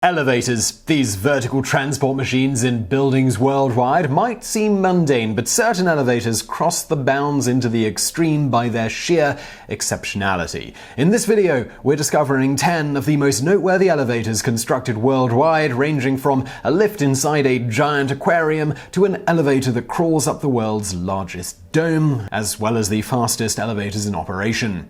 Elevators, these vertical transport machines in buildings worldwide, might seem mundane, but certain elevators cross the bounds into the extreme by their sheer exceptionality. In this video, we're discovering 10 of the most noteworthy elevators constructed worldwide, ranging from a lift inside a giant aquarium to an elevator that crawls up the world's largest dome, as well as the fastest elevators in operation.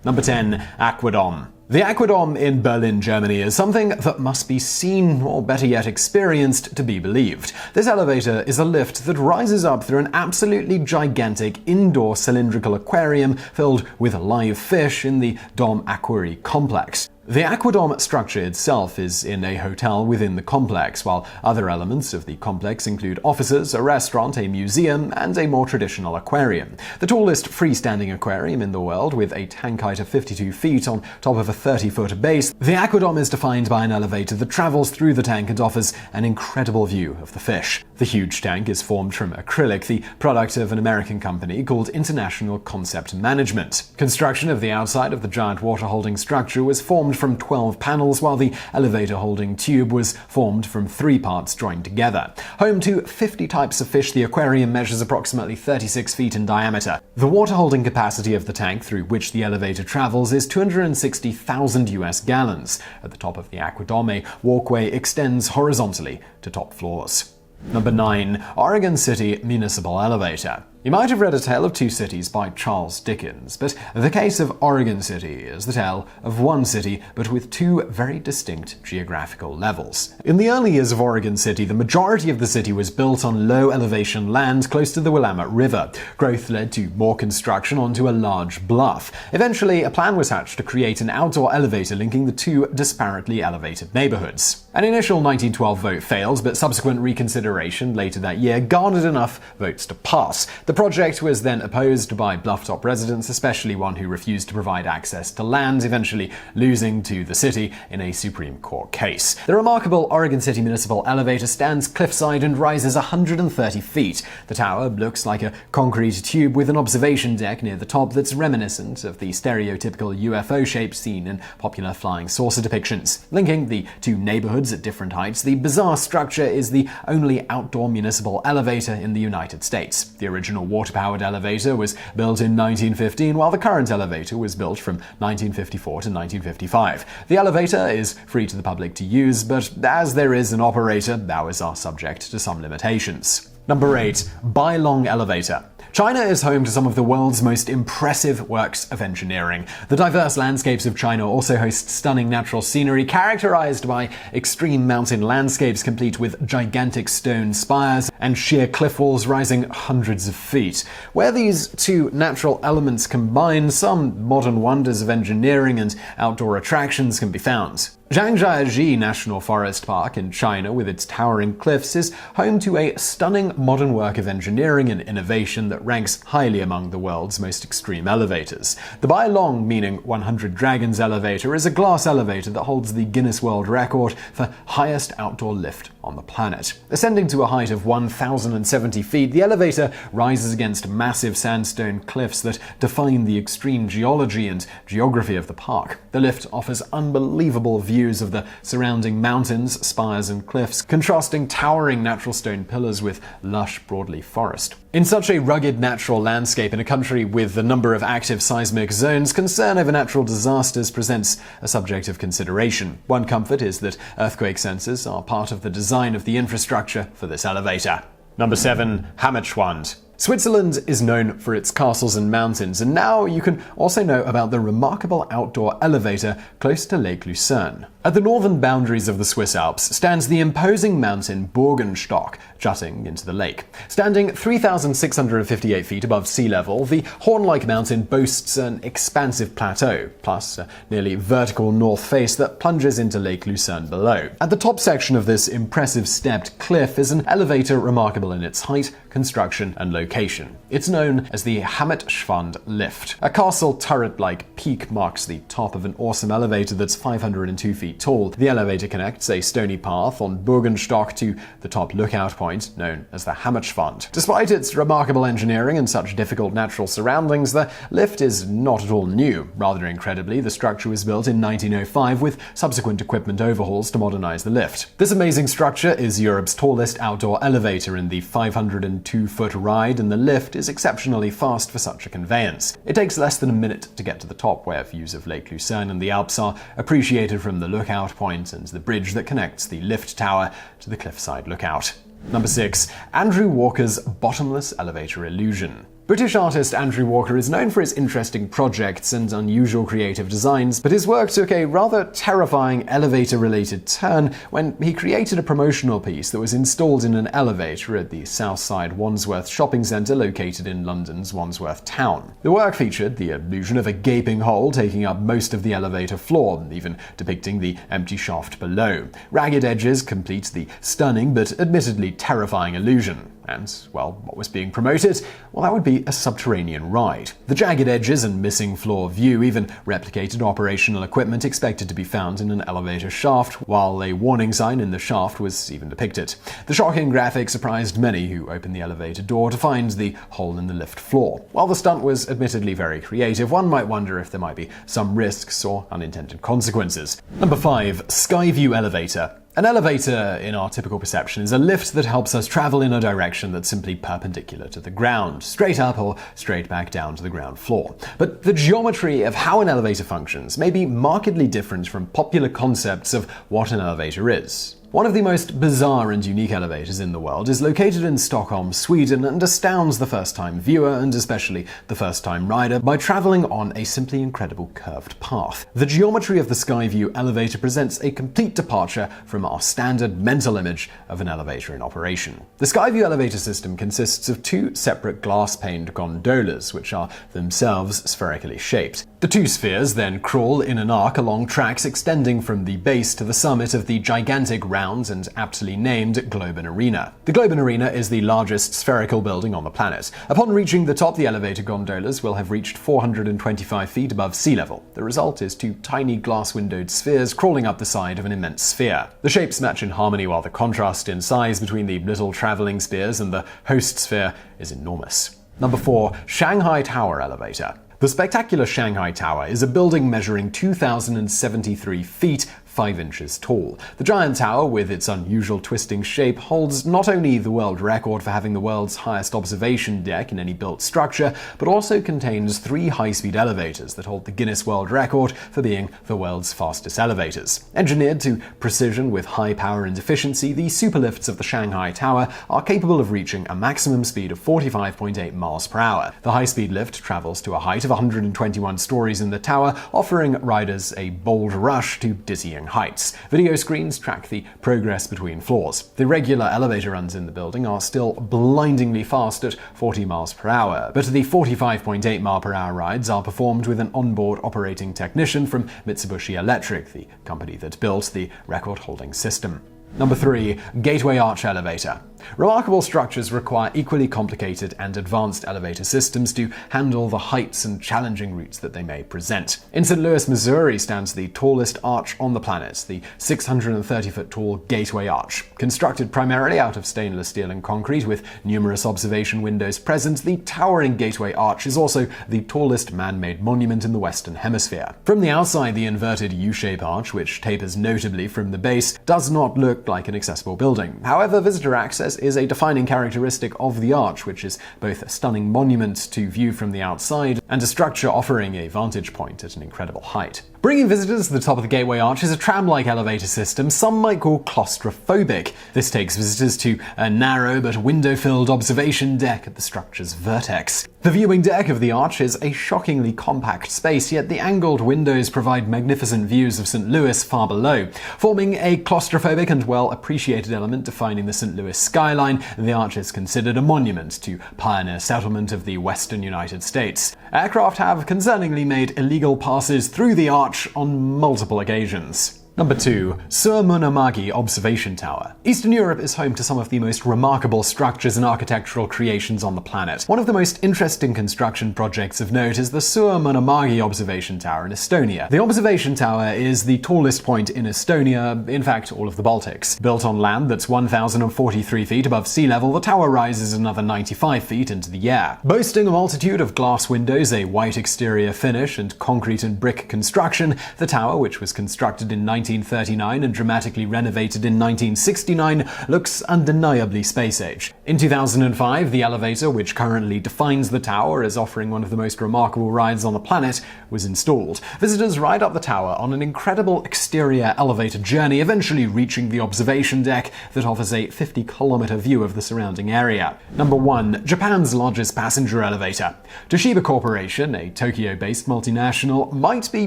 Number 10. AquaDom. The AquaDom in Berlin, Germany is something that must be seen, or better yet experienced, to be believed. This elevator is a lift that rises up through an absolutely gigantic indoor cylindrical aquarium filled with live fish in the Dom Aquari complex. The AquaDom structure itself is in a hotel within the complex, while other elements of the complex include offices, a restaurant, a museum, and a more traditional aquarium. The tallest freestanding aquarium in the world, with a tank height of 52 feet on top of a 30-foot base, the AquaDom is defined by an elevator that travels through the tank and offers an incredible view of the fish. The huge tank is formed from acrylic, the product of an American company called International Concept Management. Construction of the outside of the giant water-holding structure was formed from 12 panels, while the elevator holding tube was formed from 3 parts joined together. Home to 50 types of fish, the aquarium measures approximately 36 feet in diameter. The water holding capacity of the tank through which the elevator travels is 260,000 US gallons. At the top of the AquaDom, a walkway extends horizontally to top floors. Number 9. Oregon City Municipal Elevator. You might have read A Tale of Two Cities by Charles Dickens, but the case of Oregon City is the tale of one city, but with 2 very distinct geographical levels. In the early years of Oregon City, the majority of the city was built on low-elevation land close to the Willamette River. Growth led to more construction onto a large bluff. Eventually, a plan was hatched to create an outdoor elevator linking the 2 disparately elevated neighborhoods. An initial 1912 vote failed, but subsequent reconsideration later that year garnered enough votes to pass. The project was then opposed by Blufftop residents, especially one who refused to provide access to land, eventually losing to the city in a Supreme Court case. The remarkable Oregon City Municipal Elevator stands cliffside and rises 130 feet. The tower looks like a concrete tube with an observation deck near the top that's reminiscent of the stereotypical UFO shape seen in popular flying saucer depictions. Linking the 2 neighborhoods at different heights, the bizarre structure is the only outdoor municipal elevator in the United States. The original water-powered elevator was built in 1915, while the current elevator was built from 1954 to 1955. The elevator is free to the public to use, but as there is an operator, hours are subject to some limitations. Number 8. Bailong Elevator. China is home to some of the world's most impressive works of engineering. The diverse landscapes of China also host stunning natural scenery characterized by extreme mountain landscapes complete with gigantic stone spires and sheer cliff walls rising hundreds of feet. Where these 2 natural elements combine, some modern wonders of engineering and outdoor attractions can be found. Zhangjiajie National Forest Park in China, with its towering cliffs, is home to a stunning modern work of engineering and innovation that ranks highly among the world's most extreme elevators. The Bailong, meaning 100 Dragons elevator, is a glass elevator that holds the Guinness World Record for highest outdoor lift on the planet. Ascending to a height of 1,070 feet, the elevator rises against massive sandstone cliffs that define the extreme geology and geography of the park. The lift offers unbelievable views of the surrounding mountains, spires, and cliffs, contrasting towering natural stone pillars with lush broadleaf forest. In such a rugged natural landscape in a country with the number of active seismic zones, concern over natural disasters presents a subject of consideration. One comfort is that earthquake sensors are part of the design of the infrastructure for this elevator. Number 7. Hammetschwand. Switzerland is known for its castles and mountains, and now you can also know about the remarkable outdoor elevator close to Lake Lucerne. At the northern boundaries of the Swiss Alps stands the imposing mountain Burgenstock, jutting into the lake. Standing 3,658 feet above sea level, the horn-like mountain boasts an expansive plateau, plus a nearly vertical north face that plunges into Lake Lucerne below. At the top section of this impressive stepped cliff is an elevator remarkable in its height, construction, and location. location. It's known as the Hammetschwand lift. A castle turret-like peak marks the top of an awesome elevator that's 502 feet tall. The elevator connects a stony path on Burgenstock to the top lookout point, known as the Hammetschwand. Despite its remarkable engineering and such difficult natural surroundings, the lift is not at all new. Rather incredibly, the structure was built in 1905 with subsequent equipment overhauls to modernize the lift. This amazing structure is Europe's tallest outdoor elevator in the 502-foot ride, and the lift is exceptionally fast for such a conveyance. It takes less than a minute to get to the top, where views of Lake Lucerne and the Alps are appreciated from the lookout point and the bridge that connects the lift tower to the cliffside lookout. Number 6. Andrew Walker's Bottomless Elevator Illusion. British artist Andrew Walker is known for his interesting projects and unusual creative designs, but his work took a rather terrifying elevator-related turn when he created a promotional piece that was installed in an elevator at the Southside Wandsworth shopping centre located in London's Wandsworth town. The work featured the illusion of a gaping hole taking up most of the elevator floor, even depicting the empty shaft below. Ragged edges complete the stunning but admittedly terrifying illusion. And, well, what was being promoted? Well, that would be a subterranean ride. The jagged edges and missing floor view even replicated operational equipment expected to be found in an elevator shaft, while a warning sign in the shaft was even depicted. The shocking graphic surprised many who opened the elevator door to find the hole in the lift floor. While the stunt was admittedly very creative, one might wonder if there might be some risks or unintended consequences. Number 5. Skyview Elevator. An elevator, in our typical perception, is a lift that helps us travel in a direction that's simply perpendicular to the ground, straight up or straight back down to the ground floor. But the geometry of how an elevator functions may be markedly different from popular concepts of what an elevator is. One of the most bizarre and unique elevators in the world is located in Stockholm, Sweden, and astounds the first-time viewer, and especially the first-time rider, by traveling on a simply incredible curved path. The geometry of the Skyview elevator presents a complete departure from our standard mental image of an elevator in operation. The Skyview elevator system consists of two separate glass-paned gondolas, which are themselves spherically shaped. The two spheres then crawl in an arc along tracks extending from the base to the summit of the gigantic round and aptly named Globen Arena. The Globen Arena is the largest spherical building on the planet. Upon reaching the top, the elevator gondolas will have reached 425 feet above sea level. The result is two tiny glass-windowed spheres crawling up the side of an immense sphere. The shapes match in harmony, while the contrast in size between the little traveling spheres and the host sphere is enormous. Number 4. Shanghai Tower Elevator. The spectacular Shanghai Tower is a building measuring 2,073 feet, 5 inches tall. The giant tower, with its unusual twisting shape, holds not only the world record for having the world's highest observation deck in any built structure, but also contains 3 high-speed elevators that hold the Guinness World Record for being the world's fastest elevators. Engineered to precision with high power and efficiency, the superlifts of the Shanghai Tower are capable of reaching a maximum speed of 45.8 miles per hour. The high-speed lift travels to a height of 121 stories in the tower, offering riders a bold rush to dizzying heights. Video screens track the progress between floors. The regular elevator runs in the building are still blindingly fast at 40 miles per hour, but the 45.8 mile per hour rides are performed with an onboard operating technician from Mitsubishi Electric, the company that built the record-holding system. Number 3. Gateway Arch Elevator. Remarkable structures require equally complicated and advanced elevator systems to handle the heights and challenging routes that they may present. In St. Louis, Missouri stands the tallest arch on the planet, the 630-foot tall Gateway Arch. Constructed primarily out of stainless steel and concrete with numerous observation windows present, the towering Gateway Arch is also the tallest man-made monument in the Western Hemisphere. From the outside, the inverted U-shape arch, which tapers notably from the base, does not look like an accessible building. However, visitor access is a defining characteristic of the arch, which is both a stunning monument to view from the outside and a structure offering a vantage point at an incredible height. Bringing visitors to the top of the Gateway Arch is a tram-like elevator system some might call claustrophobic. This takes visitors to a narrow but window-filled observation deck at the structure's vertex. The viewing deck of the arch is a shockingly compact space, yet the angled windows provide magnificent views of St. Louis far below. Forming a claustrophobic and well-appreciated element defining the St. Louis skyline, the arch is considered a monument to pioneer settlement of the western United States. Aircraft have concerningly made illegal passes through the arch on multiple occasions. Number 2. Suur Munamagi Observation Tower. Eastern Europe is home to some of the most remarkable structures and architectural creations on the planet. One of the most interesting construction projects of note is the Suur Munamagi Observation Tower in Estonia. The observation tower is the tallest point in Estonia, in fact all of the Baltics. Built on land that's 1,043 feet above sea level, the tower rises another 95 feet into the air. Boasting a multitude of glass windows, a white exterior finish, and concrete and brick construction, the tower, which was constructed in 1939 and dramatically renovated in 1969, looks undeniably space-age. In 2005, the elevator, which currently defines the tower as offering one of the most remarkable rides on the planet, was installed. Visitors ride up the tower on an incredible exterior elevator journey, eventually reaching the observation deck that offers a 50-kilometer view of the surrounding area. Number 1. Japan's largest passenger elevator. Toshiba Corporation, a Tokyo-based multinational, might be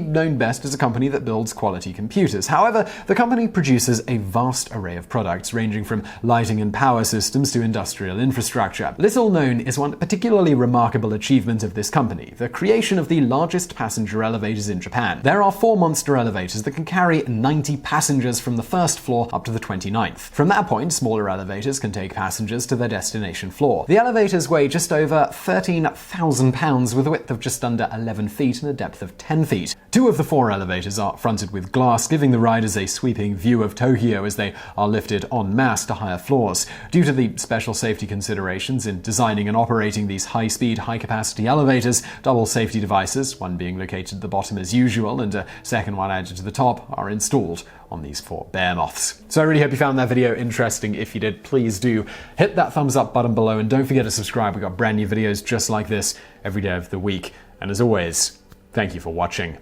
known best as a company that builds quality computers. However, the company produces a vast array of products, ranging from lighting and power systems to industrial infrastructure. Little known is one particularly remarkable achievement of this company: the creation of the largest passenger elevators in Japan. There are 4 monster elevators that can carry 90 passengers from the first floor up to the 29th. From that point, smaller elevators can take passengers to their destination floor. The elevators weigh just over 13,000 pounds with a width of just under 11 feet and a depth of 10 feet. 2 of the 4 elevators are fronted with glass, giving the riders a sweeping view of Tokyo as they are lifted en masse to higher floors. Due to the special safety considerations in designing and operating these high-speed, high-capacity elevators, double safety devices, one being located at the bottom as usual and a second one added to the top, are installed on these 4 behemoths. So I really hope you found that video interesting. If you did, please do hit that thumbs up button below and don't forget to subscribe. We've got brand new videos just like this every day of the week. And as always, thank you for watching.